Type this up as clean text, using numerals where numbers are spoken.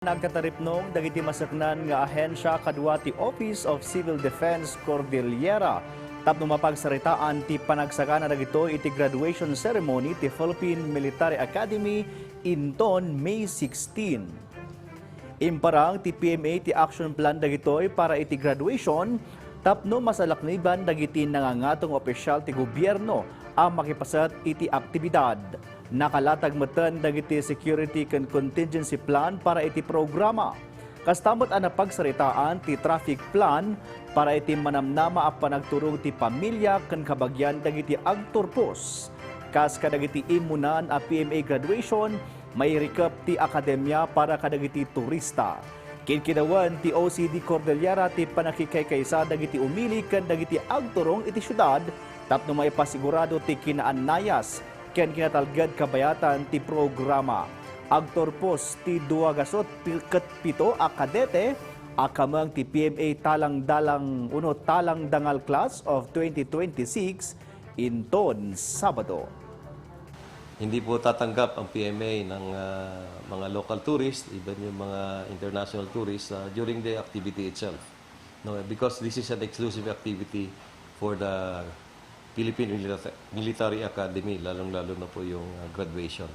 Nagkataripnong dagiti masaknan nga ahensya kadwa ti Office of Civil Defense Cordillera tapno mapagsaritaan ti panagsakana dagito iti graduation ceremony ti Philippine Military Academy inton May 16. Imparang ti PMA ti action plan dagitoy para iti graduation tapno masalakniban dagiti nangangatong opisyal ti gobyerno ang makipasat iti aktibidad. Nakalatag matan dagiti security and contingency plan para iti programa. Kastamot ang napagsaritaan ti traffic plan para iti manamnama a panagturong ti pamilya ken kabagyan dagiti agturpos. Kas kadagiti imunan a PMA graduation, may recap ti akademya para kadagiti turista. Kinkidawan ti OCD Cordillera ti panakikaykaysa dagiti umili ken dagiti agturong iti syudad tapno maipasigurado ti kinaanayas ken kinatalgad kabayatan ti programa. Agtorpos ti 207 a kadete akamang ti PMA talang dangal class of 2026 inton Sabado. Hindi po tatanggap ang PMA ng mga local tourists, even yung mga international tourists during the activity itself. No, because this is an exclusive activity for the Philippine Military Academy, lalong-lalo na po yung graduation.